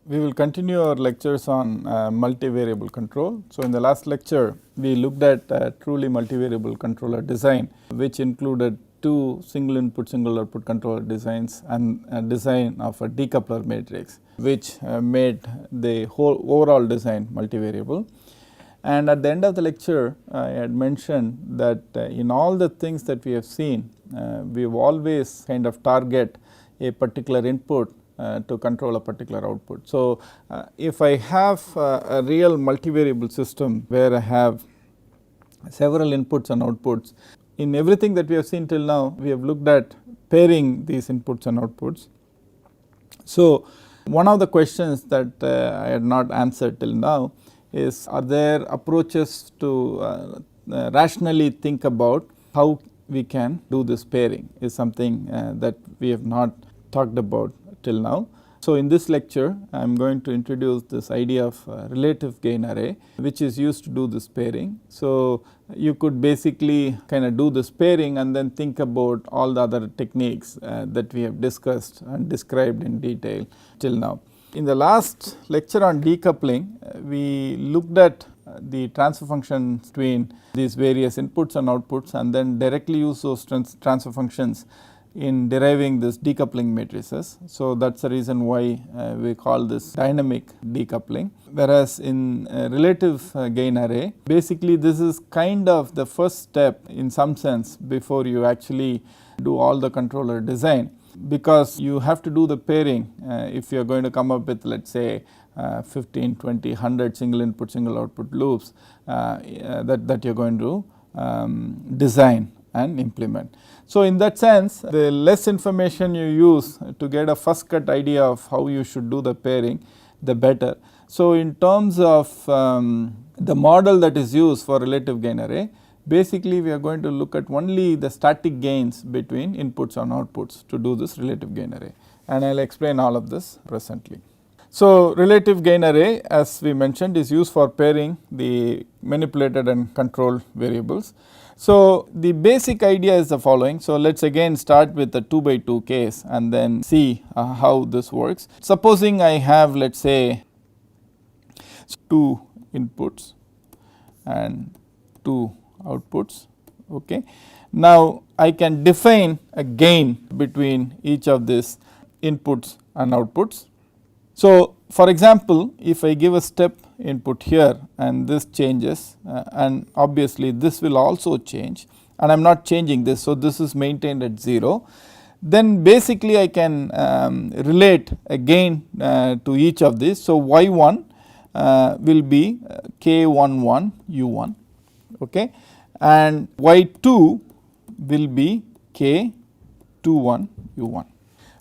We will continue our lectures on multivariable control. So, in the last lecture we looked at truly multivariable controller design, which included two single input single output controller designs and a design of a decoupler matrix, which made the whole overall design multivariable. And at the end of the lecture I had mentioned that in all the things that we have seen, we have always kind of target a particular input to control a particular output. So, if I have a real multivariable system where I have several inputs and outputs, in everything that we have seen till now we have looked at pairing these inputs and outputs. So, one of the questions that I had not answered till now is, are there approaches to rationally think about how we can do this pairing, is something that we have not talked about till now. So, in this lecture I am going to introduce this idea of relative gain array, which is used to do this pairing. So, you could basically kind of do this pairing and then think about all the other techniques that we have discussed and described in detail till now. In the last lecture on decoupling, we looked at the transfer functions between these various inputs and outputs and then directly use those transfer functions in deriving this decoupling matrices. So, that is the reason why we call this dynamic decoupling, whereas in relative gain array, basically this is kind of the first step in some sense before you actually do all the controller design, because you have to do the pairing if you are going to come up with, let us say 15, 20, 100 single input single output loops that you are going to design and implement. So, in that sense, the less information you use to get a first cut idea of how you should do the pairing, the better. So, in terms of the model that is used for relative gain array, basically we are going to look at only the static gains between inputs and outputs to do this relative gain array, and I will explain all of this presently. So, relative gain array, as we mentioned, is used for pairing the manipulated and controlled variables. So, the basic idea is the following. So, let us again start with the 2 by 2 case and then see how this works. Supposing I have, let us say 2 inputs and 2 outputs. Okay. Now, I can define a gain between each of these inputs and outputs. So, for example, if I give a step input here and this changes and obviously this will also change and I am not changing this. So, this is maintained at 0, then basically I can relate a gain to each of these. So, y1 will be k11 u1, okay, and y2 will be k21 u1.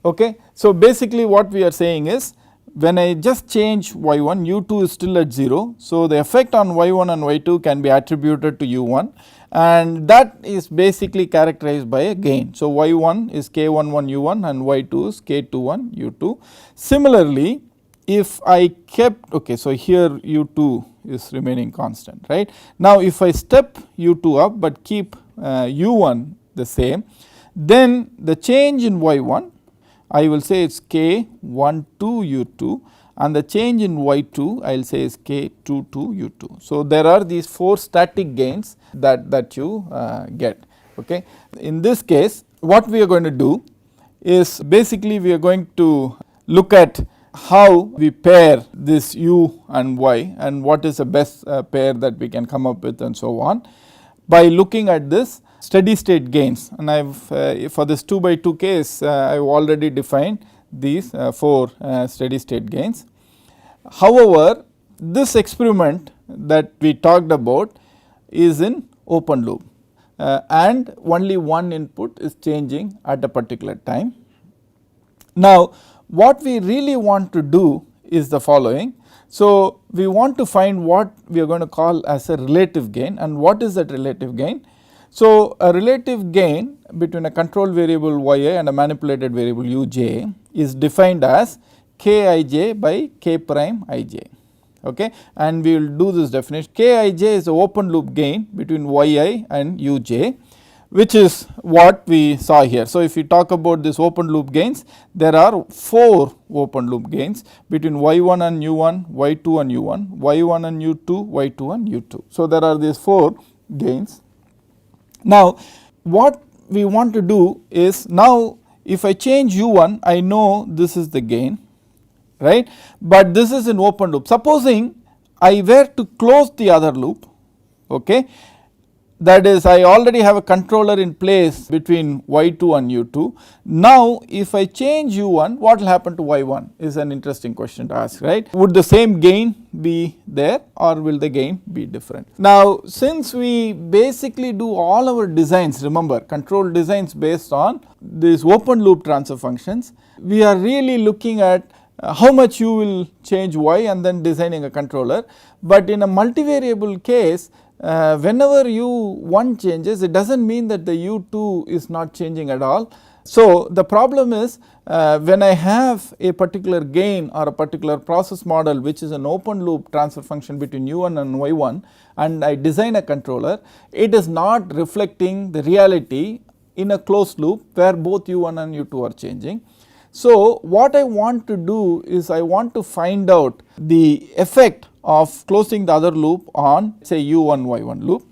Okay. So, basically what we are saying is, when I just change y1, u2 is still at 0. So, the effect on y1 and y2 can be attributed to u1, and that is basically characterized by a gain. So, y1 is k11 u1 and y2 is k21 u2. Similarly, if I kept, okay, so here u2 is remaining constant, right. Now, if I step u2 up but keep u1 the same, then the change in y1, I will say it is k12 u2, and the change in y2 I will say is k22 u2. So, there are these 4 static gains that you get. Okay. In this case, what we are going to do is basically we are going to look at how we pair this u and y and what is the best pair that we can come up with and so on, by looking at this steady state gains. And I have for this 2 by 2 case I have already defined these 4 steady state gains. However, this experiment that we talked about is in open loop and only one input is changing at a particular time. Now, what we really want to do is the following. So, we want to find what we are going to call as a relative gain, and what is that relative gain? So, a relative gain between a control variable yi and a manipulated variable uj is defined as kij by k prime ij, okay, and we will do this definition. Kij is the open loop gain between yi and uj, which is what we saw here. So, if we talk about this open loop gains, there are 4 open loop gains between y1 and u1, y2 and u1, y1 and u2, y2 and u2. So, there are these 4 gains. Now, what we want to do is, now if I change u1, I know this is the gain, right, but this is an open loop. Supposing I were to close the other loop, okay, that is, I already have a controller in place between y2 and u2. Now, if I change u1, what will happen to y1 is an interesting question to ask, right. Would the same gain be there, or will the gain be different? Now, since we basically do all our designs, remember control designs based on these open loop transfer functions, we are really looking at how much you will change y and then designing a controller. But in a multivariable case, whenever u1 changes, it does not mean that the u2 is not changing at all. So, the problem is when I have a particular gain or a particular process model which is an open loop transfer function between u1 and y1, and I design a controller, it is not reflecting the reality in a closed loop where both u1 and u2 are changing. So, what I want to do is I want to find out the effect of closing the other loop on say u1 y1 loop.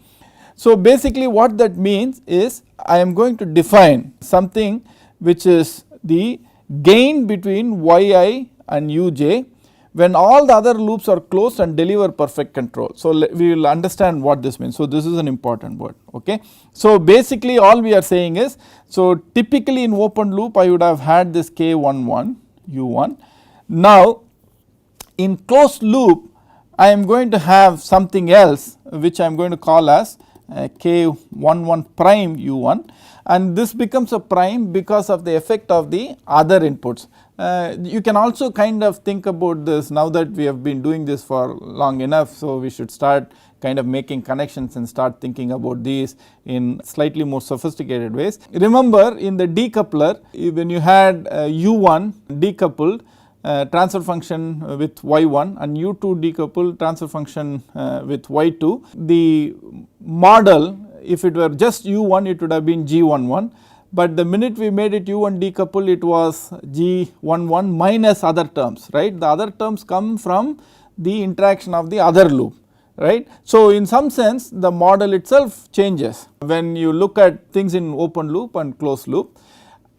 So, basically what that means is I am going to define something which is the gain between yi and uj when all the other loops are closed and deliver perfect control. So, we will understand what this means. So, this is an important word. Okay. So, basically all we are saying is, so typically in open loop I would have had this k11 u1. Now, in closed loop I am going to have something else which I am going to call as k11 prime u1, and this becomes a prime because of the effect of the other inputs. You can also kind of think about this now that we have been doing this for long enough. So, we should start kind of making connections and start thinking about these in slightly more sophisticated ways. Remember in the decoupler, when you had u1 decoupled transfer function with y1 and u2 decoupled transfer function with y2, the model, if it were just u1 it would have been g11, but the minute we made it u1 decoupled it was g11 minus other terms, right. The other terms come from the interaction of the other loop, right. So, in some sense the model itself changes when you look at things in open loop and closed loop.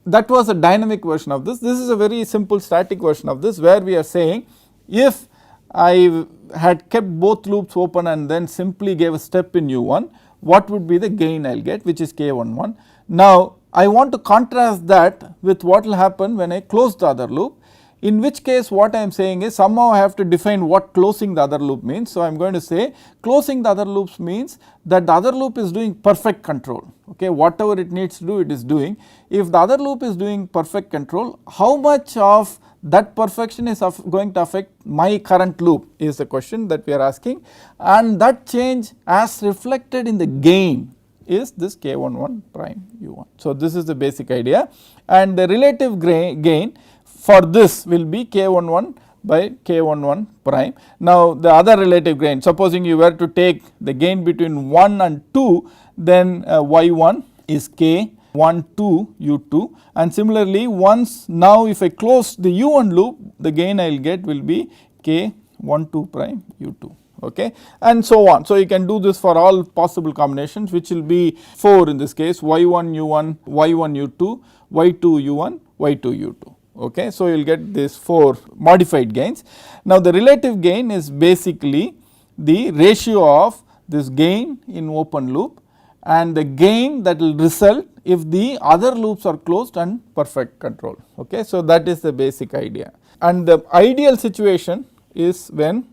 That was a dynamic version of this. This is a very simple static version of this, where we are saying if I had kept both loops open and then simply gave a step in u1, what would be the gain I will get, which is k11. Now, I want to contrast that with what will happen when I close the other loop, in which case what I am saying is somehow I have to define what closing the other loop means. So, I am going to say closing the other loops means that the other loop is doing perfect control, okay, whatever it needs to do it is doing. If the other loop is doing perfect control, how much of that perfection is going to affect my current loop is the question that we are asking, and that change as reflected in the gain is this k11 prime u1. So, this is the basic idea, and the relative gain for this will be k11 by k11 prime. Now, the other relative gain, supposing you were to take the gain between 1 and 2, then y1 is k12 u2, and similarly once now if I close the u1 loop, the gain I will get will be k12 prime u2, okay, and so on. So, you can do this for all possible combinations, which will be 4 in this case, y1 u1, y1 u2, y2 u1, y2 u2. Okay. So, you will get these 4 modified gains. Now, the relative gain is basically the ratio of this gain in open loop and the gain that will result if the other loops are closed and perfect control. Okay. So, that is the basic idea, and the ideal situation is when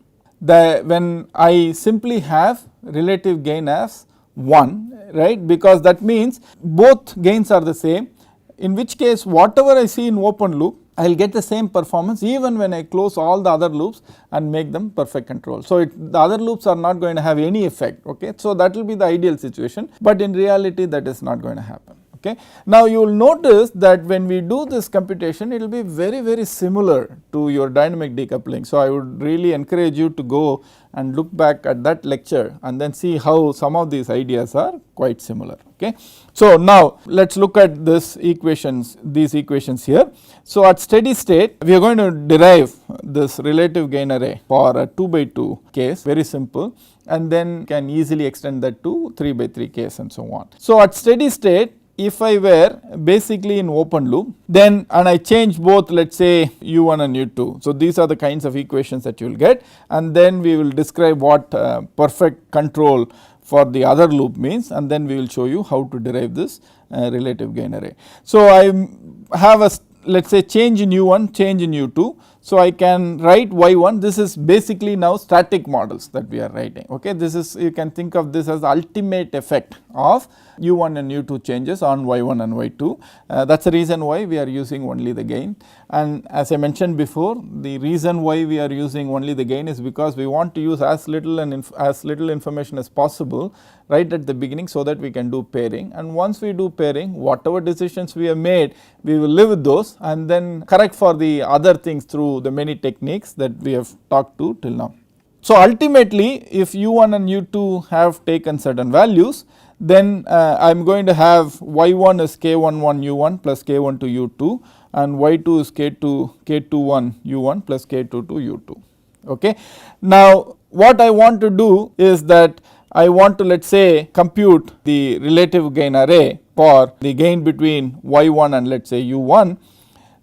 I simply have relative gain as 1, right, because that means both gains are the same, in which case whatever I see in open loop I will get the same performance even when I close all the other loops and make them perfect control. So, the other loops are not going to have any effect, okay. So, that will be the ideal situation, but in reality that is not going to happen. Okay. Now, you will notice that when we do this computation, it will be very similar to your dynamic decoupling. So, I would really encourage you to go and look back at that lecture and then see how some of these ideas are quite similar. Okay. So, now let us look at these equations here. So, at steady state we are going to derive this relative gain array for a 2 by 2 case, very simple, and then can easily extend that to 3 by 3 case and so on. So, at steady state, if I were basically in open loop, then and I change both, let us say u1 and u2. So, these are the kinds of equations that you will get, and then we will describe what perfect control for the other loop means, and then we will show you how to derive this relative gain array. So, I have a let us say change in u1, change in u2. So, I can write y1, this is basically now static models that we are writing. Okay. This is, you can think of this as the ultimate effect of u1 and u2 changes on y1 and y2. That is the reason why we are using only the gain, and as I mentioned before, the reason why we are using only the gain is because we want to use as little information as possible right at the beginning, so that we can do pairing, and once we do pairing, whatever decisions we have made, we will live with those and then correct for the other things through the many techniques that we have talked to till now. So, ultimately if u1 and u2 have taken certain values, then I am going to have y1 is k11 u1 plus k12 u2, and y2 is k21 u1 plus k22 u2. Okay. Now, what I want to do is that I want to, let us say, compute the relative gain array for the gain between y1 and let us say u1.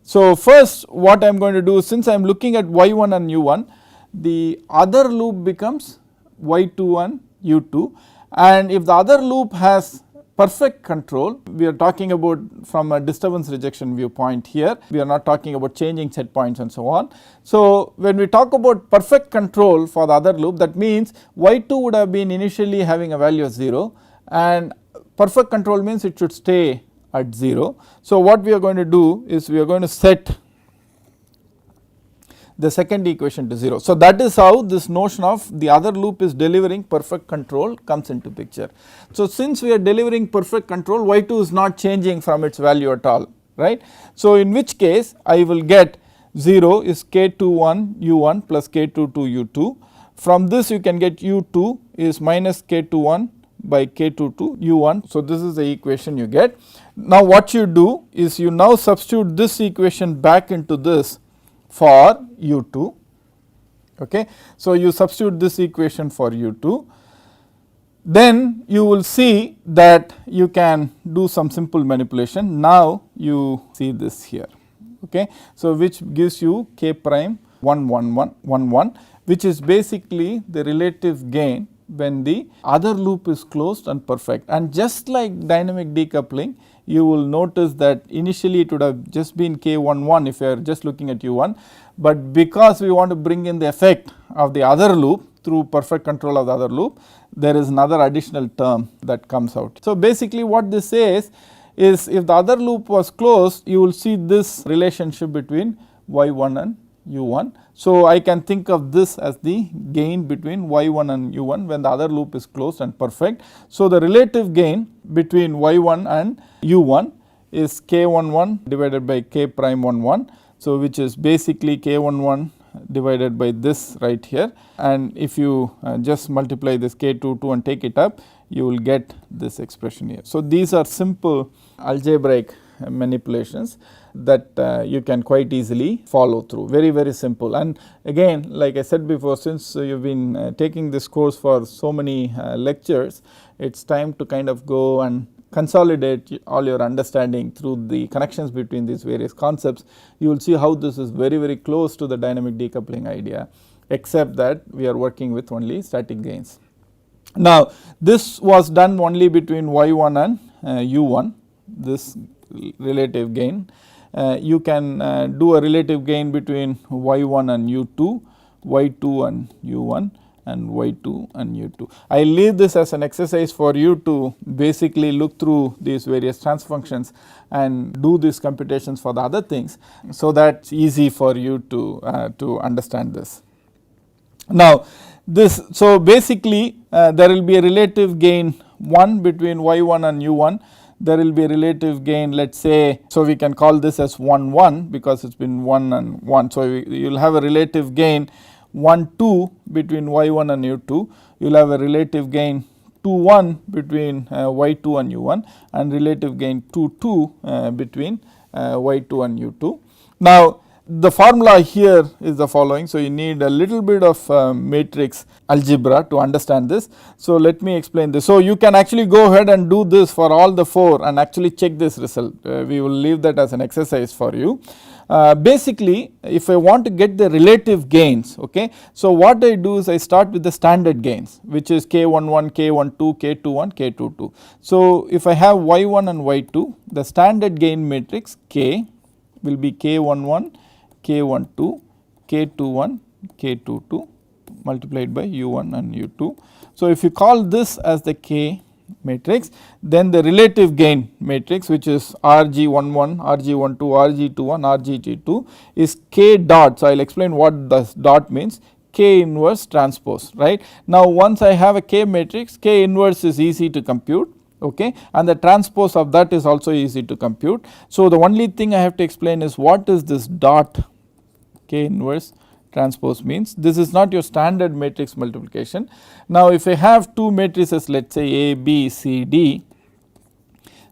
So, first what I am going to do, since I am looking at y1 and u1, the other loop becomes y2 and u2, and if the other loop has perfect control, we are talking about from a disturbance rejection viewpoint here, we are not talking about changing set points and so on. So, when we talk about perfect control for the other loop, that means y2 would have been initially having a value of 0, and perfect control means it should stay at 0. So, what we are going to do is we are going to set the second equation to 0. So, that is how this notion of the other loop is delivering perfect control comes into picture. So, since we are delivering perfect control, y2 is not changing from its value at all, right. So, in which case I will get 0 is k21 u1 plus k22 u2. From this you can get u2 is minus k21 by k22 u1. So, this is the equation you get. Now, what you do is you now substitute this equation back into this for u2. Okay. So, you substitute this equation for u2, then you will see that you can do some simple manipulation. Now, you see this here. Okay. So, which gives you k prime 1 1 1 1 1, which is basically the relative gain when the other loop is closed and perfect. And just like dynamic decoupling, you will notice that initially it would have just been k11 if you are just looking at u1, but because we want to bring in the effect of the other loop through perfect control of the other loop, there is another additional term that comes out. So, basically what this says is if the other loop was closed, you will see this relationship between y1 and u1. So, I can think of this as the gain between y1 and u1 when the other loop is closed and perfect. So, the relative gain between y1 and u1 is k11 divided by k prime 1 1. So, which is basically k11 divided by this right here, and if you just multiply this k22 and take it up, you will get this expression here. So, these are simple algebraic manipulations that you can quite easily follow through, very simple. And again, like I said before, since you have been taking this course for so many lectures, it is time to kind of go and consolidate all your understanding through the connections between these various concepts. You will see how this is very close to the dynamic decoupling idea, except that we are working with only static gains. Now, this was done only between y1 and u1, this relative gain. You can do a relative gain between y1 and u2, y2 and u1, and y2 and u2. I leave this as an exercise for you to basically look through these various transfer functions and do these computations for the other things, so that it's easy for you to understand this. Now, so basically there will be a relative gain 1 between y1 and u1. there will be a relative gain, let us say, so we can call this as 1 1 because it has been 1 and 1. So, you will have a relative gain 1 2 between y1 and u2, you will have a relative gain 2 1 between y2 and u1 and relative gain 2 2 between y2 and u2. Now, the formula here is the following. So, you need a little bit of matrix algebra to understand this. So, let me explain this. So, you can actually go ahead and do this for all the 4 and actually check this result. We will leave that as an exercise for you. Basically, if I want to get the relative gains, okay, so what I do is I start with the standard gains, which is k11, k12, k21, k22. So, if I have y1 and y2, the standard gain matrix K will be k11, k12, k21, k22 multiplied by u1 and u2. So, if you call this as the K matrix, then the relative gain matrix, which is Rg11, Rg12, Rg21, Rg2 is K dot. So, I will explain what this dot means, K inverse transpose, right. Now, once I have a K matrix, K inverse is easy to compute, okay, and the transpose of that is also easy to compute. So, the only thing I have to explain is what is this dot K inverse transpose means. This is not your standard matrix multiplication. Now, if I have 2 matrices, let us say A, B, C, D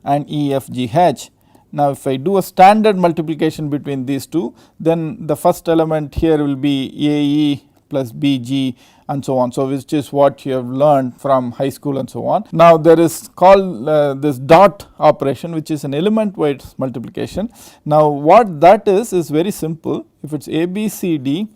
and E, F, G, H. Now, if I do a standard multiplication between these two, then the first element here will be A, E plus B, G and so on. So, which is what you have learned from high school and so on. Now, there is called this dot operation, which is an element wise multiplication. Now, what that is very simple. If it is A, B, C, D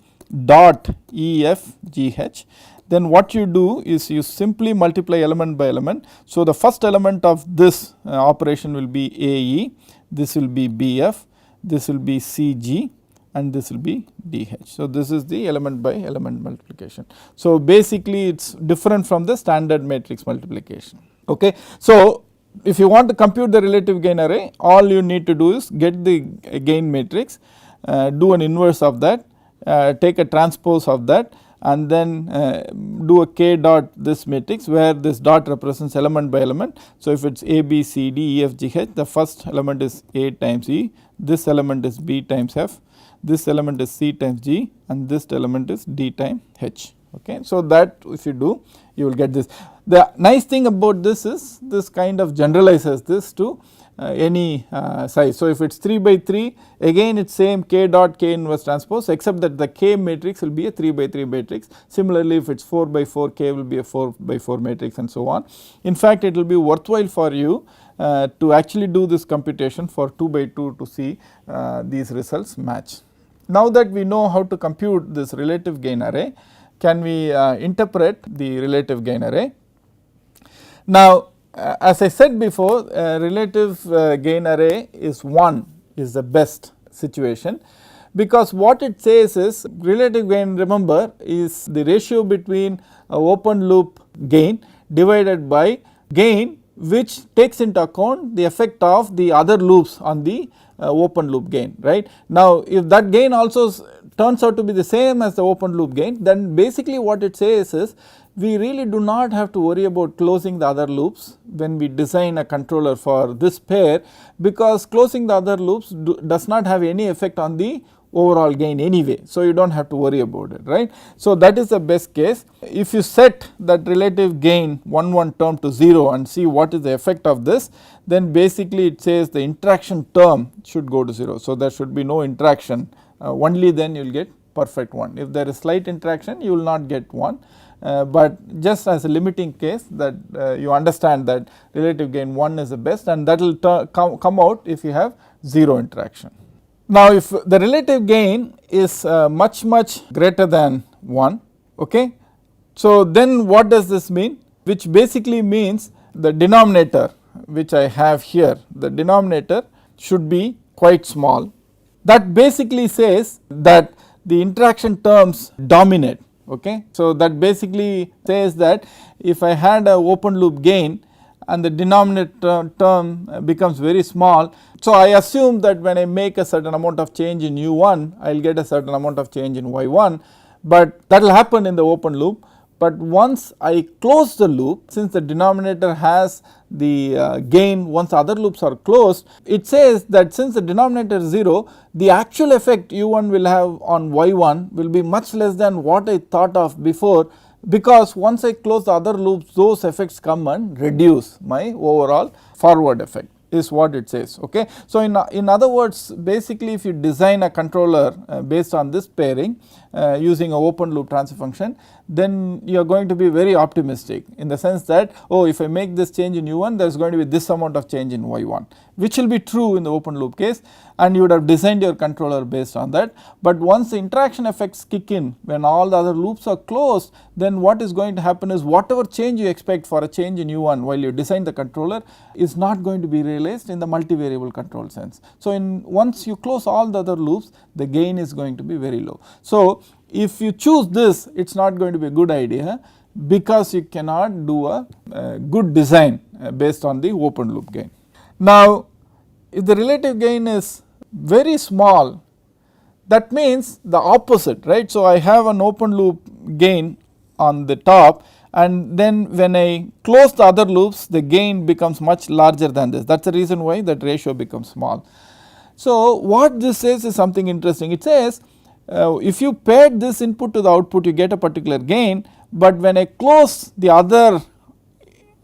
dot E, F, G, H, then what you do is you simply multiply element by element. So, the first element of this operation will be A, E, this will be B, F, this will be C, G and this will be D, H. So, this is the element by element multiplication. So, basically it is different from the standard matrix multiplication. Okay. So, if you want to compute the relative gain array, all you need to do is get the gain matrix, do an inverse of that, take a transpose of that and then do a K dot this matrix where this dot represents element by element. So, if it is A, B, C, D, E, F, G, H, the first element is A times E, this element is B times F, this element is C times G and this element is D times H. Okay. So, that if you do, you will get this. The nice thing about this is this kind of generalizes this to any size. So, if it is 3 by 3, again it is same K dot K inverse transpose, except that the K matrix will be a 3 by 3 matrix. Similarly, if it is 4 by 4, K will be a 4 by 4 matrix and so on. In fact, it will be worthwhile for you to actually do this computation for 2 by 2 to see these results match. Now, that we know how to compute this relative gain array, can we interpret the relative gain array? Now, as I said before, relative gain array is 1 is the best situation, because what it says is relative gain, remember, is the ratio between a open loop gain divided by gain which takes into account the effect of the other loops on the open loop gain, right. Now, if that gain also turns out to be the same as the open loop gain, then basically what it says is we really do not have to worry about closing the other loops when we design a controller for this pair, because closing the other loops does not have any effect on the overall gain anyway. So, you do not have to worry about it, right. So, that is the best case. If you set that relative gain 1 1 term to 0 and see what is the effect of this, then basically it says the interaction term should go to 0. So, there should be no interaction, only then you will get perfect 1. If there is slight interaction, you will not get 1. But just as a limiting case, that you understand that relative gain 1 is the best, and that will come out if you have 0 interaction. Now, if the relative gain is much greater than 1, okay, so then what does this mean? Which basically means the denominator which I have here, the denominator should be quite small. That basically says that the interaction terms dominate. Okay. So, that basically says that if I had a open loop gain and the denominator term becomes very small. So, I assume that when I make a certain amount of change in u1, I will get a certain amount of change in y1, but that will happen in the open loop. but once I close the loop, since the denominator has the gain once other loops are closed, it says that since the denominator is 0, the actual effect u1 will have on y1 will be much less than what I thought of before, because once I close the other loops, those effects come and reduce my overall forward effect, is what it says. Okay. So, in other words, basically if you design a controller based on this pairing using a open loop transfer function, then you are going to be very optimistic in the sense that, oh, if I make this change in u1, there is going to be this amount of change in y1, which will be true in the open loop case, and you would have designed your controller based on that. But once the interaction effects kick in, when all the other loops are closed, then what is going to happen is whatever change you expect for a change in u1 while you design the controller is not going to be realized in the multivariable control sense. So, once you close all the other loops, the gain is going to be very low. So, if you choose this, it is not going to be a good idea, because you cannot do a good design based on the open loop gain. Now, if the relative gain is very small, that means the opposite, right. So, I have an open loop gain on the top, and then when I close the other loops, the gain becomes much larger than this. That is the reason why that ratio becomes small. So, what this says is something interesting. It says if you paired this input to the output, you get a particular gain, but when I close the other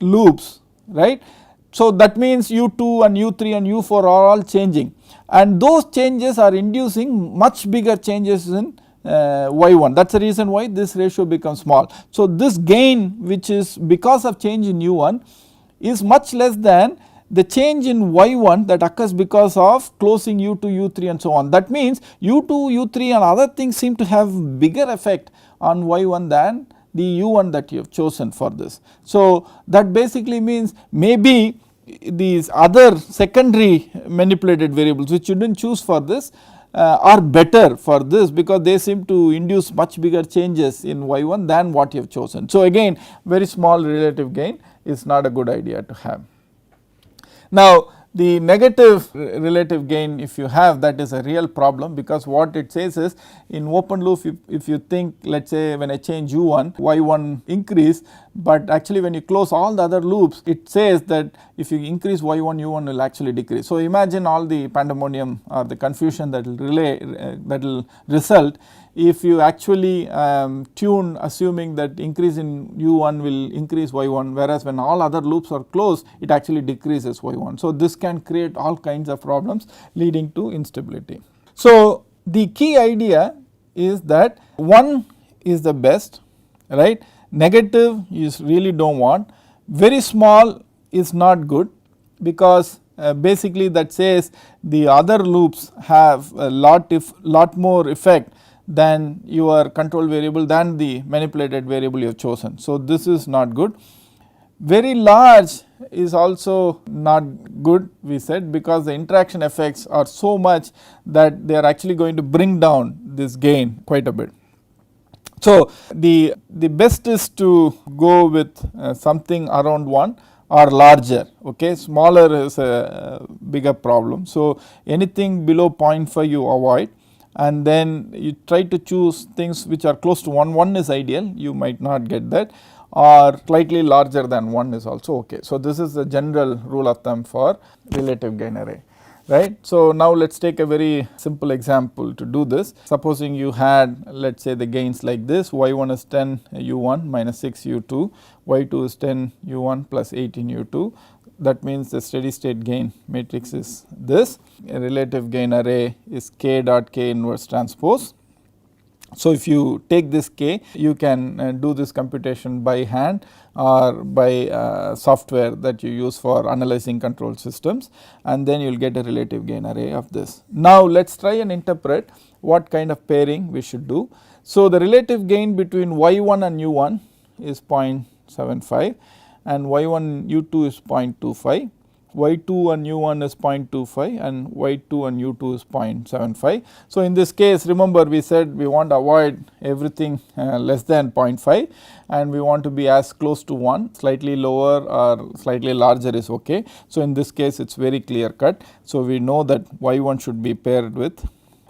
loops, right. So, that means u2 and u3 and u4 are all changing, and those changes are inducing much bigger changes in y1. That is the reason why this ratio becomes small. So, this gain, which is because of change in u1, is much less than the change in y1 that occurs because of closing u2, u3 and so on. That means u2, u3 and other things seem to have bigger effect on y1 than the u1 that you have chosen for this. So, that basically means maybe these other secondary manipulated variables which you did not choose for this are better for this, because they seem to induce much bigger changes in y1 than what you have chosen. So, again very small relative gain is not a good idea to have. Now, the negative relative gain, if you have, that is a real problem, because what it says is in open loop, if you think, let us say when I change u1, y1 increase, but actually when you close all the other loops, it says that if you increase y1, u1 will actually decrease. So, imagine all the pandemonium or the confusion that will result if you actually tune assuming that increase in u1 will increase y1, whereas when all other loops are closed, it actually decreases y1. So, this can create all kinds of problems leading to instability. So, the key idea is that 1 is the best, right, negative you really do not want, very small is not good, because basically that says the other loops have a lot more effect than your control variable, than the manipulated variable you have chosen. So, this is not good. Very large is also not good, we said, because the interaction effects are so much that they are actually going to bring down this gain quite a bit. So, the best is to go with something around 1 or larger, okay. Smaller is a bigger problem. So, anything below 0.5 you avoid, and then you try to choose things which are close to 1, 1 is ideal, you might not get that, or slightly larger than 1 is also okay. So, this is the general rule of thumb for relative gain array, right. So, now let us take a very simple example to do this. Supposing you had, let us say, the gains like this: y1 is 10 u1 minus 6 u2, y2 is 10 u1 plus 18 u2. That means the steady state gain matrix is this. A relative gain array is k dot k inverse transpose. So, if you take this k, you can do this computation by hand or by software that you use for analyzing control systems, and then you will get a relative gain array of this. Now, let us try and interpret what kind of pairing we should do. So, the relative gain between y1 and u1 is 0.75, and y1 u2 is 0.25, y2 and u1 is 0.25, and y2 and u2 is 0.75. So, in this case, remember we said we want to avoid everything less than 0.5, and we want to be as close to 1, slightly lower or slightly larger is okay. So, in this case it is very clear cut. So, we know that y1 should be paired with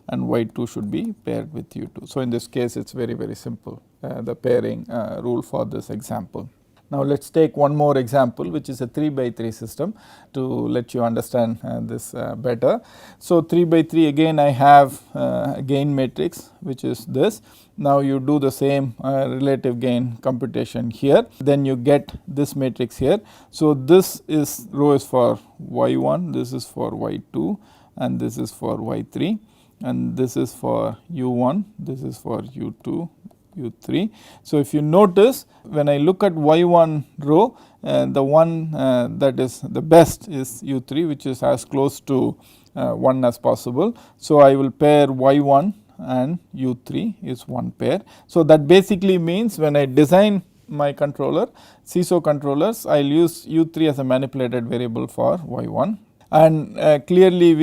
and y2 should be paired with u2. So, in this case it is very simple, the pairing rule for this example. Now, let us take one more example, which is a 3 by 3 system, to let you understand this better. So, 3 by 3, again I have a gain matrix, which is this. Now, you do the same relative gain computation here, then you get this matrix here. So, this is row is for y1, this is for y2, and this is for y3, and this is for u1, this is for u2, u3. So, if you notice, when I look at y1 row, the one that is the best is u3, which is as close to 1 as possible. So, I will pair y1 and u3 is one pair. So, that basically means when I design my controller, CISO controllers, I will use u3 as a manipulated variable for y1. And clearly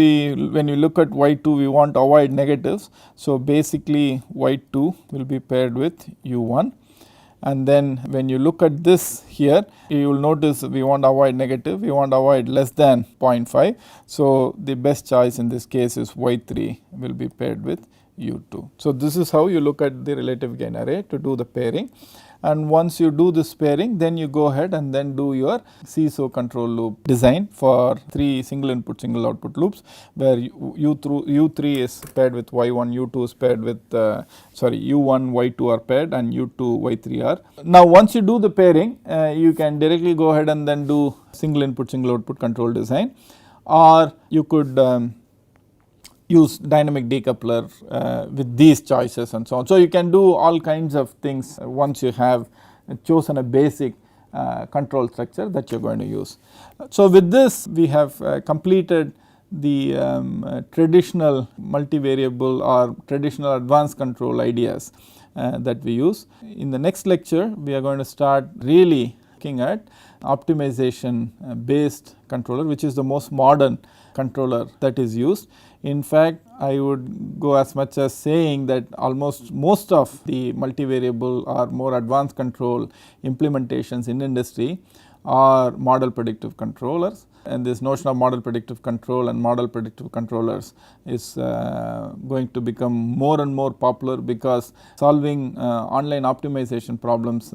when you look at y2, we want to avoid negatives. So, basically y2 will be paired with u1, and then when you look at this here, you will notice we want to avoid negative, we want to avoid less than 0.5. So, the best choice in this case is y3 will be paired with u2. So, this is how you look at the relative gain array to do the pairing. And once you do this pairing, then you go ahead and then do your CISO control loop design for 3 single input single output loops, where u3 is paired with y1, u2 is paired with u1, y2 are paired, and u2, y3 are. Now, once you do the pairing, you can directly go ahead and then do single input single output control design, or you could use dynamic decoupler with these choices and so on. So, you can do all kinds of things once you have chosen a basic control structure that you are going to use. So, with this we have completed the traditional multivariable or traditional advanced control ideas that we use. In the next lecture, we are going to start really looking at optimization based controller, which is the most modern controller that is used. In fact, I would go as much as saying that almost most of the multivariable or more advanced control implementations in industry are model predictive controllers, and this notion of model predictive control and model predictive controllers is going to become more and more popular, because solving online optimization problems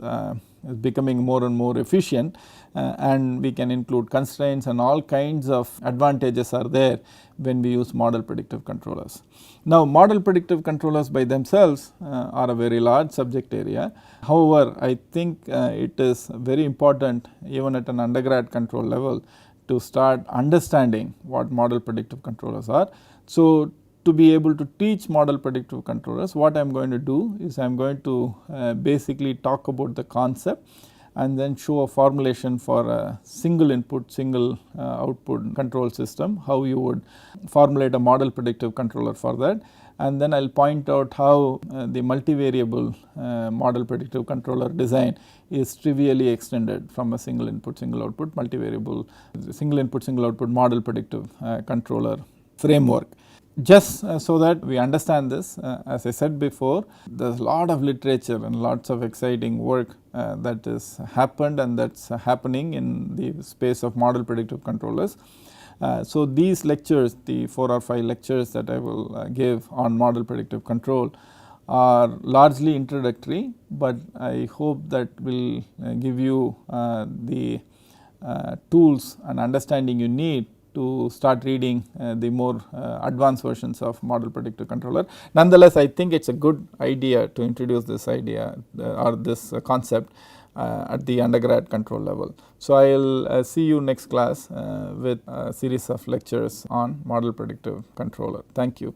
is becoming more and more efficient, and we can include constraints and all kinds of advantages are there when we use model predictive controllers. Now, model predictive controllers by themselves are a very large subject area. However, I think it is very important even at an undergrad control level to start understanding what model predictive controllers are. So, to be able to teach model predictive controllers, what I am going to do is I am going to basically talk about the concept and then show a formulation for a single input single output control system, how you would formulate a model predictive controller for that, and then I will point out how the multivariable model predictive controller design is trivially extended from a single input single output multivariable single input single output model predictive controller framework. Just so that we understand this, as I said before, there is a lot of literature and lots of exciting work that is happened and that is happening in the space of model predictive controllers. So, these lectures, the 4 or 5 lectures that I will give on model predictive control are largely introductory, but I hope that will give you the tools and understanding you need to start reading the more advanced versions of model predictive controller. Nonetheless, I think it is a good idea to introduce this idea or this concept at the undergrad control level. So, I will see you next class with a series of lectures on model predictive controller. Thank you.